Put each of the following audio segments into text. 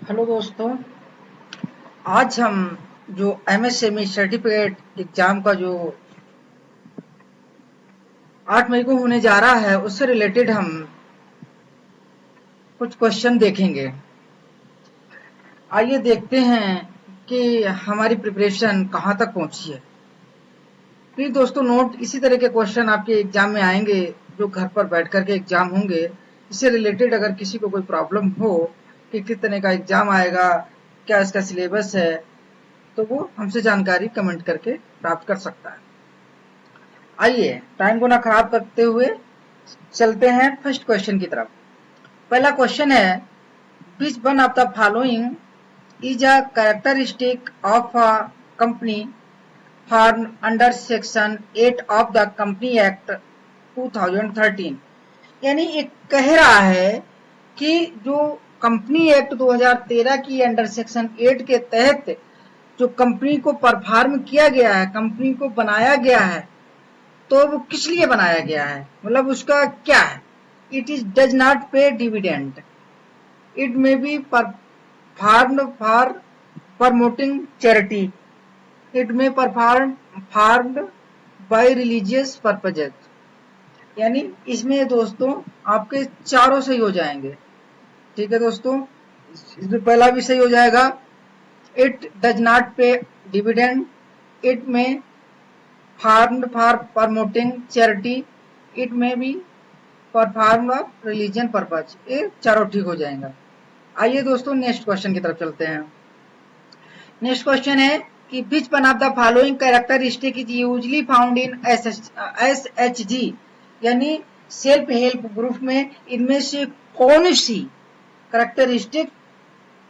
Hello दोस्तों, आज हम जो एमएसएमई सर्टिफिकेट एग्जाम का जो 8 मई को होने जा रहा है उससे रिलेटेड हम कुछ क्वेश्चन देखेंगे। आइए देखते हैं कि हमारी प्रिपरेशन कहाँ तक पहुंची है। प्लीज दोस्तों नोट, इसी तरह के क्वेश्चन आपके एग्जाम में आएंगे जो घर पर बैठ कर के एग्जाम होंगे। इससे रिलेटेड अगर किसी को कोई प्रॉब्लम हो कि किस तरह का एग्जाम आएगा, क्या इसका सिलेबस है, तो वो हमसे जानकारी कमेंट करके प्राप्त कर सकता है। आइए टाइम को ना खराब करते हुए चलते हैं फर्स्ट क्वेश्चन की तरफ। पहला क्वेश्चन है, विच one of the following is a characteristic of a company form under section 8 of the company act 2013। यानी एक कह रहा है कि जो कंपनी एक्ट 2013 की अंडर सेक्शन 8 के तहत जो कंपनी को परफॉर्म किया गया है, कंपनी को बनाया गया है, तो वो किस लिए बनाया गया है, मतलब उसका क्या है। It is does not pay dividend, it may be performed for promoting charity, it may performed by religious purposes. यानी इसमें दोस्तों आपके चारों सही हो जाएंगे। ठीक है दोस्तों, इसमें पहला भी सही हो जाएगा, it does not pay dividend, it may formed for promoting charity, it may be perform of religion purpose. ये चारों ठीक हो जाएगा। आइए दोस्तों नेक्स्ट क्वेश्चन की तरफ चलते हैं। नेक्स्ट क्वेश्चन है कि विच one of the following characteristic is usually found in SHG, यानी सेल्फ हेल्प ग्रुप में इनमें से कौन सी कैरेक्टरिस्टिक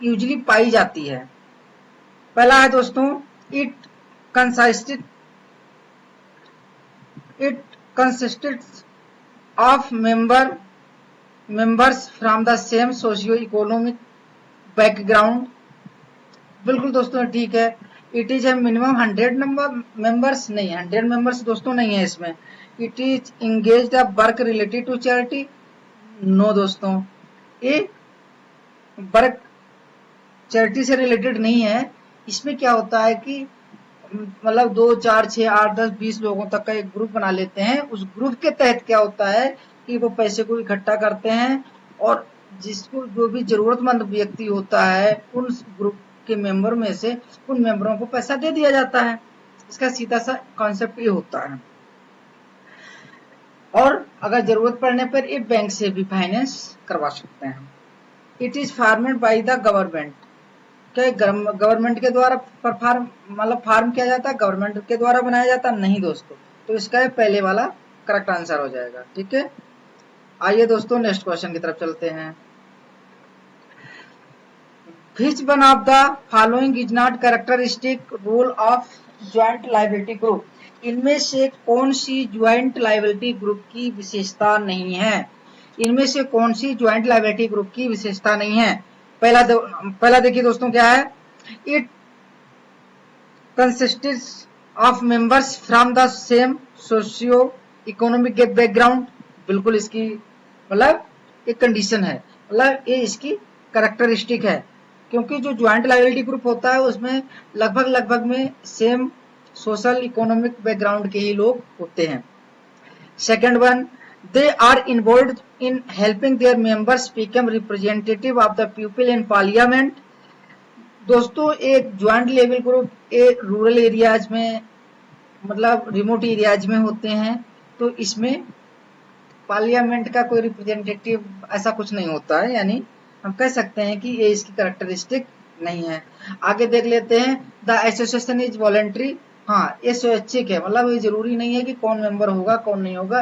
यूजली पाई जाती है। पहला है दोस्तों, it consisted it consisted of members from the same socio economic background। बिल्कुल दोस्तों ठीक है। It is a minimum 100 number members, नहीं 100 मेंबर्स दोस्तों नहीं है इसमें। It is engage the work related to charity, no दोस्तों, ये वर्क चैरिटी से रिलेटेड नहीं है। इसमें क्या होता है कि मतलब 2 4 6 8 10 20 लोगों तक का एक ग्रुप बना लेते हैं। उस ग्रुप के तहत क्या होता है कि वो पैसे को इकट्ठा करते हैं और जिसको जो भी जरूरतमंद व्यक्ति होता है उन ग्रुप के मेंबर में से उन मेंबरों को पैसा दे दिया जाता है। इसका सीधा सा कॉन्सेप्ट ये होता है। और अगर जरूरत पड़ने पर ये बैंक से भी फाइनेंस करवा सकते हैं। It is formed by the government, क्या गवर्नमेंट के द्वारा परफॉर्म मतलब फार्म किया जाता है, गवर्नमेंट के द्वारा बनाया जाता नहीं दोस्तों। तो इसका पहले वाला करेक्ट आंसर हो जाएगा। ठीक है, आइए दोस्तों नेक्स्ट क्वेश्चन की तरफ चलते हैं। Which one of the following is not characteristic role of joint liability group, इनमें से कौन सी ज्वाइंट लायबिलिटी ग्रुप की विशेषता नहीं है। इनमें से कौन सी ज्वाइंट लायबिलिटी ग्रुप की विशेषता नहीं है। पहला देखिए दोस्तों क्या है, it consisted of members from the same socio economic background. बिल्कुल इसकी मतलब एक कंडीशन है, मतलब ये इसकी कैरेक्टरिस्टिक है, क्योंकि जो ज्वाइंट लायबिलिटी ग्रुप होता है उसमें लगभग में सेम सोशल इकोनॉमिक बैकग्राउंड के ही लोग होते हैं। Second one, they are involved in helping their members become representative of the people in parliament। दोस्तों एक ज्वाइंट लेवल ग्रुप एक रूरल एरियाज में मतलब रिमोट एरियाज में होते हैं, तो इसमें पार्लियामेंट का कोई रिप्रेजेंटेटिव ऐसा कुछ नहीं होता है, यानी हम कह सकते हैं कि ये इसकी कैरेक्टरिस्टिक नहीं है। आगे देख लेते हैं, द एसोसिएशन इज वॉलंटरी। हाँ, ये स्वैच्छिक है, मतलब ये जरूरी नहीं है कि कौन मेंबर होगा कौन नहीं होगा,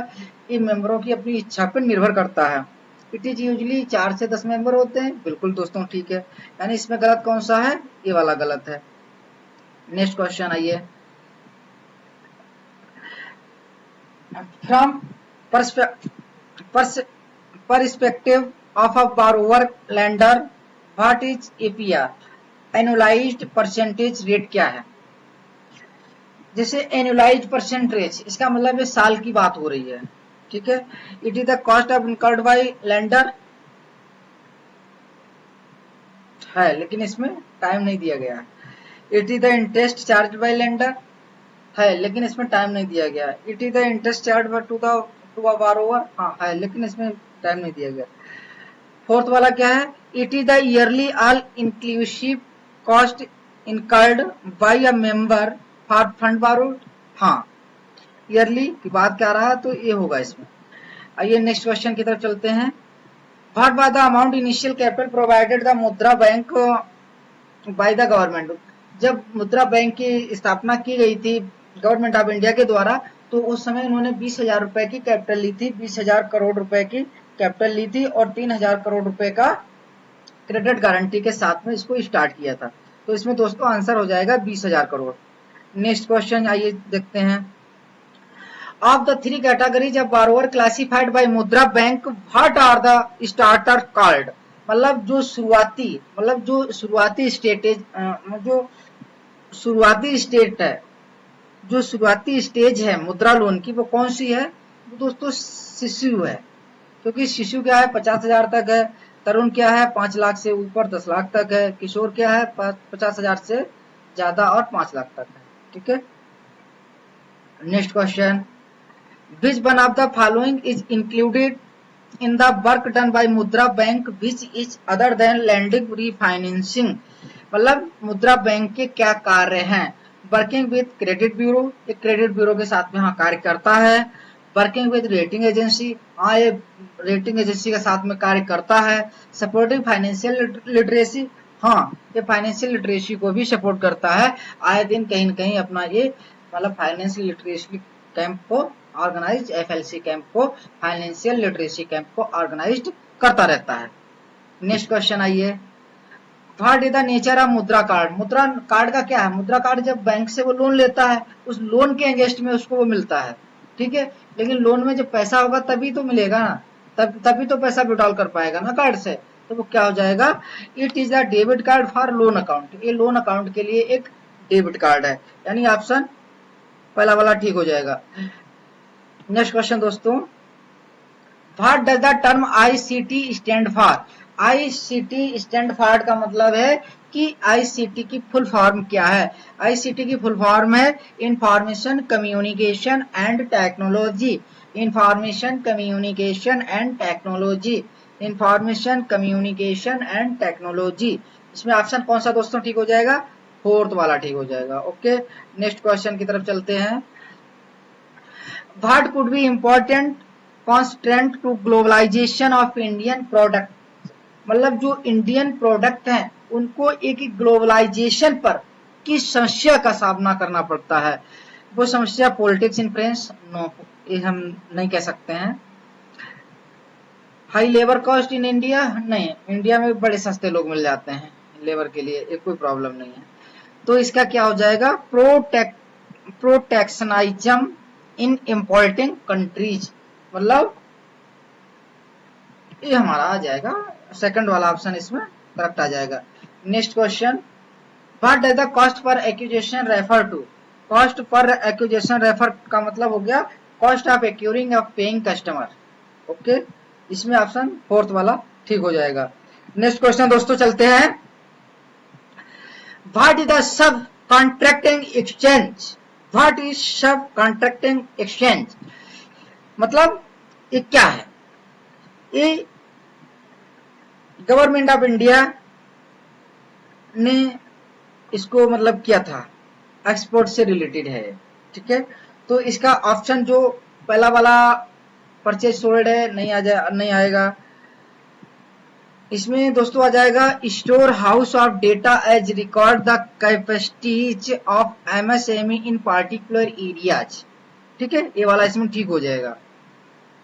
ये मेंबरों की अपनी इच्छा पर निर्भर करता है। इट इज यूजली 4 से 10 मेंबर होते हैं। बिल्कुल दोस्तों ठीक है, यानी इसमें गलत कौन सा है, ये वाला गलत है। नेक्स्ट क्वेश्चन आइए, from perspective of a borrower lender, what is APR, annualised percentage rate क्या है। जैसे एनुलाइज्ड परसेंटेज, इसका मतलब है साल की बात हो रही है। ठीक है, it is the cost of incurred by lender है, लेकिन इसमें टाइम नहीं दिया गया। It is the interest charge by lender है, लेकिन इसमें टाइम नहीं दिया गया। It is the interest charge to a borrower, हाँ है, लेकिन इसमें टाइम नहीं दिया गया। फोर्थ वाला क्या है, it is the yearly all inclusive cost incurred by a member for fund borrowed, हाँ ईयरली की बात क्या रहा तो ये होगा इसमें। आइए नेक्स्ट क्वेश्चन की तरफ चलते हैं। What was the amount initial capital provided the मुद्रा बैंक बाय द गवर्नमेंट, जब मुद्रा बैंक की स्थापना की गई थी गवर्नमेंट ऑफ इंडिया के द्वारा, तो उस समय उन्होंने 20,000 रुपए की कैपिटल ली थी, 20,000 करोड़ रुपए की कैपिटल ली थी और 3,000 करोड़ रुपए का क्रेडिट गारंटी के साथ में इसको स्टार्ट किया था। तो इसमें दोस्तों आंसर हो जाएगा 20,000 करोड़। नेक्स्ट क्वेश्चन आइए देखते हैं। Of the three categories of borrower classified by Mudra bank what are the starter called, मतलब जो शुरुआती स्टेटेज जो शुरुआती स्टेट है, जो शुरुआती स्टेज है मुद्रा लोन की, वो कौन सी है, वो दोस्तों शिशु है। क्योंकि शिशु क्या है 50,000 तक है, तरुण क्या है 5 लाख से ऊपर 10 लाख तक है, किशोर क्या है 50,000 से ज्यादा और 5 लाख तक है। ठीक है, next question, which one of the following is included in the work done by Mudra Bank which is other than lending refinancing, मतलब मुद्रा बैंक के क्या कार्य हैं। वर्किंग विद क्रेडिट ब्यूरो, एक क्रेडिट ब्यूरो के साथ में हाँ कार्य करता है। वर्किंग विद रेटिंग एजेंसी, हाँ ये रेटिंग एजेंसी के साथ में कार्य करता है। सपोर्टिंग फाइनेंशियल लिटरेसी, हाँ ये फाइनेंशियल लिटरेसी को भी सपोर्ट करता है। आए दिन कहीं न कहीं अपना ये मतलब फाइनेंशियल लिटरेसी कैंप को ऑर्गेनाइज, एफएलसी कैंप को, फाइनेंशियल लिटरेसी कैंप को ऑर्गेनाइज करता रहता है। नेक्स्ट क्वेश्चन आइए, what is the nature of मुद्रा कार्ड, मुद्रा कार्ड का क्या है। मुद्रा कार्ड जब बैंक से वो लोन लेता है, उस लोन के अगेंस्ट में उसको वो मिलता है, ठीक है, लेकिन लोन में जब पैसा होगा तभी तो मिलेगा ना, तभी तो पैसा विड्रॉल कर पाएगा ना कार्ड से। तो वो क्या हो जाएगा, it is the debit card for loan account, ये लोन अकाउंट के लिए एक डेबिट कार्ड है, यानी ऑप्शन पहला वाला ठीक हो जाएगा। नेक्स्ट क्वेश्चन दोस्तों, what does the term ICT stand for, ICT stand for का मतलब है कि आईसीटी की फुल फॉर्म क्या है। आईसीटी की फुल फॉर्म है information communication and technology, information communication and technology, information communication and technology. इसमें ऑप्शन कौन सा दोस्तों ठीक हो जाएगा, फोर्थ वाला ठीक हो जाएगा। ओके, नेक्स्ट क्वेश्चन की तरफ चलते हैं। What could be important constraint to globalization of Indian product, मतलब जो इंडियन प्रोडक्ट हैं उनको एक ग्लोबलाइजेशन पर किस समस्या का सामना करना पड़ता है। वो समस्या पॉलिटिक्स इन्फ्लुएंस, नो ये हम नहीं कह सकते हैं। High labour cost in India, नहीं, इंडिया में बड़े सस्ते लोग मिल जाते हैं लेबर के लिए, एक कोई प्रॉब्लम नहीं है। तो इसका क्या हो जाएगा, प्रोटेक्शनिज्म इन इम्पोर्टिंग कंट्रीज, मतलब ये हमारा आ जाएगा सेकंड वाला ऑप्शन इसमें करेक्ट आ जाएगा। Next question, what does the cost per acquisition refer to, cost per acquisition refer का मतलब हो गया cost of acquiring of paying customer. Okay, इसमें ऑप्शन फोर्थ वाला ठीक हो जाएगा। नेक्स्ट क्वेश्चन दोस्तों चलते हैं, what is the sub contracting exchange, what is sub contracting exchange, मतलब ये क्या है। ये गवर्नमेंट ऑफ इंडिया ने इसको मतलब किया था, एक्सपोर्ट से रिलेटेड है, ठीक है। तो इसका ऑप्शन जो पहला वाला परचेज सोल्ड है नहीं आएगा। इसमें दोस्तों आ जाएगा store house of data as record the capacities of MSME in particular areas, ठीक है, ये वाला इसमें ठीक हो जाएगा।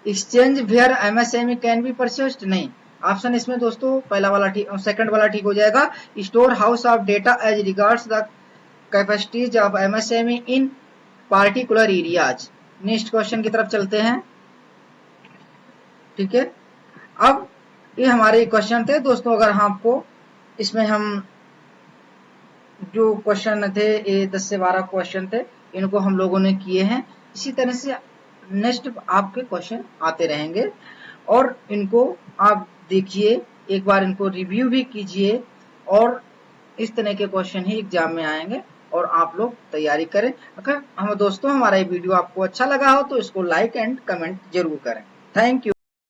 Exchange where MSME can be purchased, नहीं, ऑप्शन इसमें दोस्तों पहला वाला ठीक, सेकंड वाला ठीक हो जाएगा। Store house of data as regards the capacities of MSME in particular areas. Next question की तरफ चलते हैं, ठीक है। अब ये हमारे क्वेश्चन थे दोस्तों, अगर आपको इसमें हम जो क्वेश्चन थे ये 10 से 12 क्वेश्चन थे, इनको हम लोगों ने किए हैं। इसी तरह से नेक्स्ट आपके क्वेश्चन आते रहेंगे और इनको आप देखिए, एक बार इनको रिव्यू भी कीजिए और इस तरह के क्वेश्चन ही एग्जाम में आएंगे और आप लोग तैयारी करें। अगर हम दोस्तों हमारा ये वीडियो आपको अच्छा लगा हो तो इसको लाइक एंड कमेंट जरूर करें। Thank you.